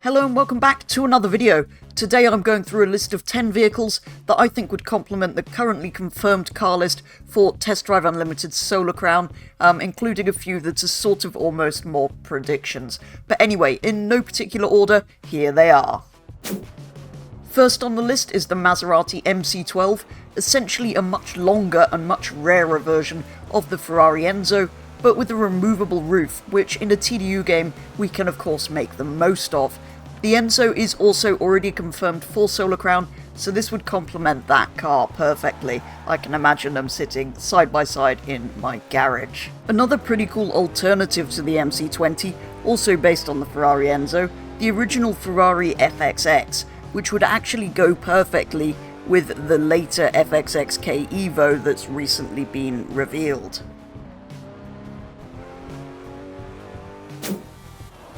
Hello and welcome back to another video. Today I'm going through a list of 10 vehicles that I think would complement the currently confirmed car list for Test Drive Unlimited's Solar Crown, including a few that are sort of almost more predictions. But anyway, in no particular order, here they are. First on the list is the Maserati MC12, essentially a much longer and much rarer version of the Ferrari Enzo, but with a removable roof, which in a TDU game we can of course make the most of. The Enzo is also already confirmed for Solar Crown, so this would complement that car perfectly. I can imagine them sitting side by side in my garage. Another pretty cool alternative to the MC20, also based on the Ferrari Enzo, the original Ferrari FXX, which would actually go perfectly with the later FXXK Evo that's recently been revealed.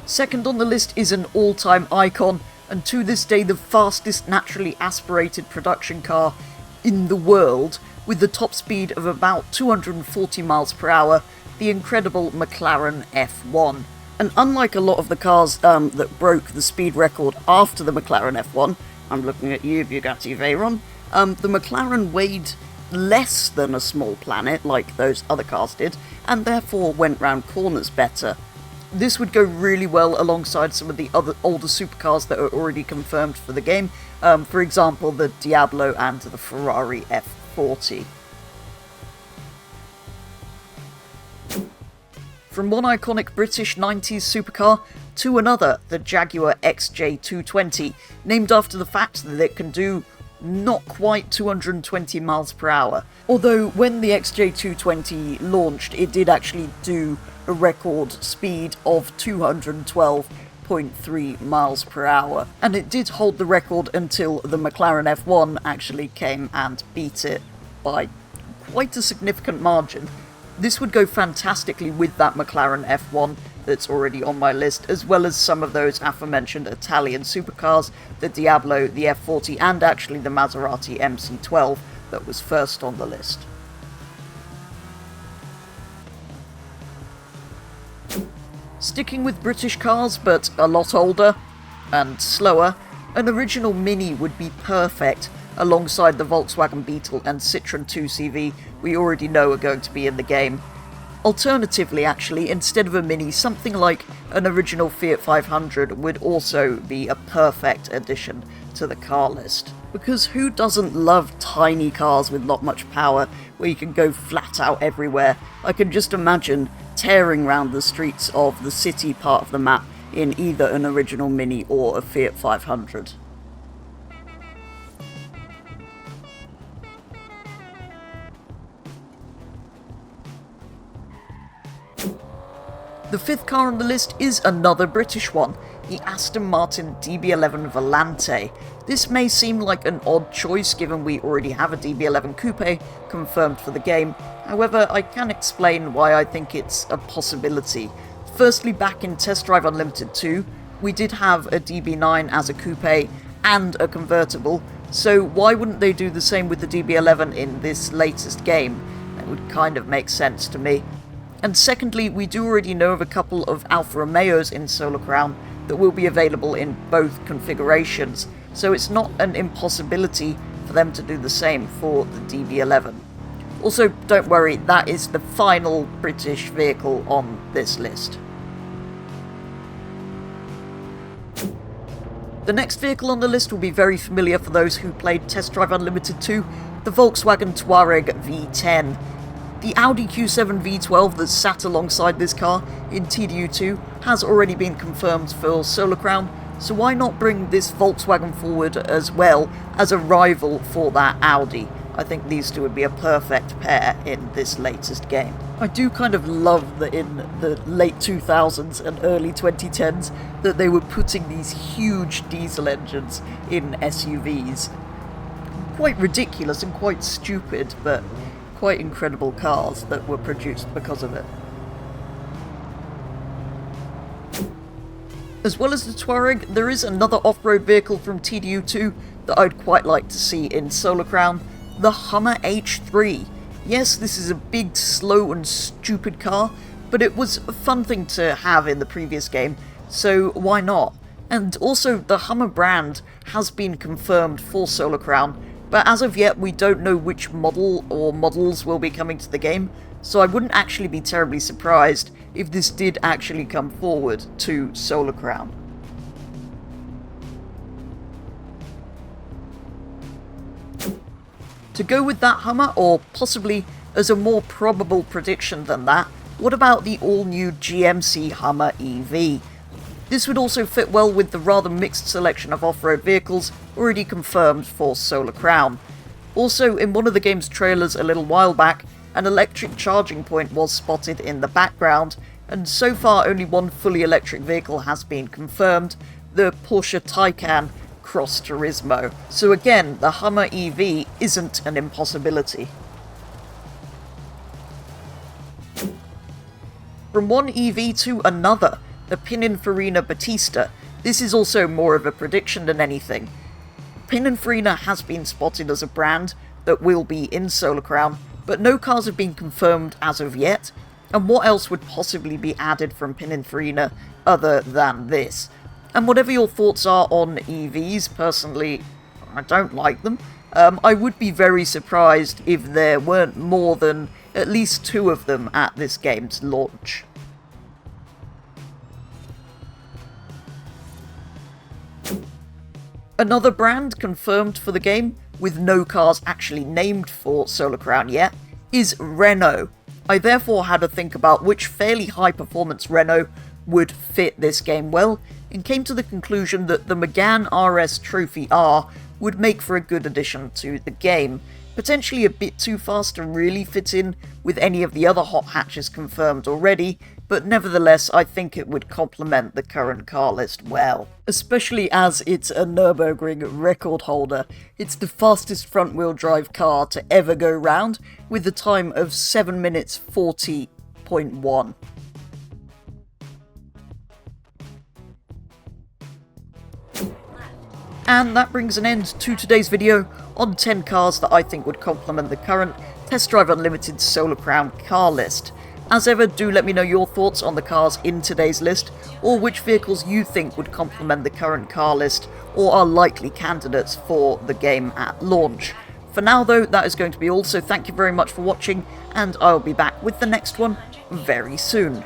Second on the list is an all-time icon, and to this day the fastest naturally aspirated production car in the world, with the top speed of about 240 miles per hour, the incredible McLaren F1. And unlike a lot of the cars that broke the speed record after the McLaren F1, I'm looking at you, Bugatti Veyron, the McLaren weighed less than a small planet like those other cars did, and therefore went round corners better. This would go really well alongside some of the other older supercars that are already confirmed for the game, for example the Diablo and the Ferrari F40. From one iconic British 90s supercar to another, the Jaguar XJ220, named after the fact that it can do not quite 220 miles per hour. Although when the XJ220 launched, it did actually do a record speed of 212.3 miles per hour, and it did hold the record until the McLaren F1 actually came and beat it by quite a significant margin. This would go fantastically with that McLaren F1 that's already on my list, as well as some of those aforementioned Italian supercars, the Diablo, the F40, and actually the Maserati MC12 that was first on the list. Sticking with British cars, but a lot older and slower, an original Mini would be perfect alongside the Volkswagen Beetle and Citroën 2CV we already know are going to be in the game. Alternatively, actually, instead of a Mini, something like an original Fiat 500 would also be a perfect addition to the car list. Because who doesn't love tiny cars with not much power, where you can go flat out everywhere? I can just imagine tearing round the streets of the city part of the map in either an original Mini or a Fiat 500. The fifth car on the list is another British one, the Aston Martin DB11 Volante. This may seem like an odd choice given we already have a DB11 Coupe confirmed for the game, however I can explain why I think it's a possibility. Firstly, back in Test Drive Unlimited 2, we did have a DB9 as a coupe and a convertible, so why wouldn't they do the same with the DB11 in this latest game? That would kind of make sense to me. And secondly, we do already know of a couple of Alfa Romeos in Solar Crown that will be available in both configurations, so it's not an impossibility for them to do the same for the DB11. Also, don't worry, that is the final British vehicle on this list. The next vehicle on the list will be very familiar for those who played Test Drive Unlimited 2, the Volkswagen Touareg V10. The Audi Q7 V12 that sat alongside this car in TDU2 has already been confirmed for Solar Crown, so why not bring this Volkswagen forward as well as a rival for that Audi? I think these two would be a perfect pair in this latest game. I do kind of love that in the late 2000s and early 2010s that they were putting these huge diesel engines in SUVs. Quite ridiculous and quite stupid, but quite incredible cars that were produced because of it. As well as the Touareg, there is another off-road vehicle from TDU2 that I'd quite like to see in Solar Crown, the Hummer H3. Yes, this is a big, slow and stupid car, but it was a fun thing to have in the previous game, so why not? And also, the Hummer brand has been confirmed for Solar Crown, but as of yet we don't know which model or models will be coming to the game, so I wouldn't actually be terribly surprised if this did actually come forward to Solar Crown. To go with that Hummer, or possibly as a more probable prediction than that, what about the all-new GMC Hummer EV? This would also fit well with the rather mixed selection of off-road vehicles already confirmed for Solar Crown. Also, in one of the game's trailers a little while back, an electric charging point was spotted in the background, and so far only one fully electric vehicle has been confirmed, the Porsche Taycan Cross Turismo. So again, the Hummer EV isn't an impossibility. From one EV to another, the Pininfarina Battista. This is also more of a prediction than anything. Pininfarina has been spotted as a brand that will be in Solar Crown, but no cars have been confirmed as of yet, and what else would possibly be added from Pininfarina other than this? And whatever your thoughts are on EVs, personally, I don't like them. I would be very surprised if there weren't more than at least 2 of them at this game's launch. Another brand confirmed for the game, with no cars actually named for Solar Crown yet, is Renault. I therefore had to think about which fairly high-performance Renault would fit this game well, and came to the conclusion that the Megane RS Trophy R would make for a good addition to the game. Potentially a bit too fast to really fit in with any of the other hot hatches confirmed already, but nevertheless I think it would complement the current car list well. Especially as it's a Nürburgring record holder. It's the fastest front-wheel drive car to ever go round, with a time of 7 minutes 40.1. And that brings an end to today's video on 10 cars that I think would complement the current Test Drive Unlimited Solar Crown car list. As ever, do let me know your thoughts on the cars in today's list, or which vehicles you think would complement the current car list, or are likely candidates for the game at launch. For now though, that is going to be all, so thank you very much for watching, and I'll be back with the next one very soon.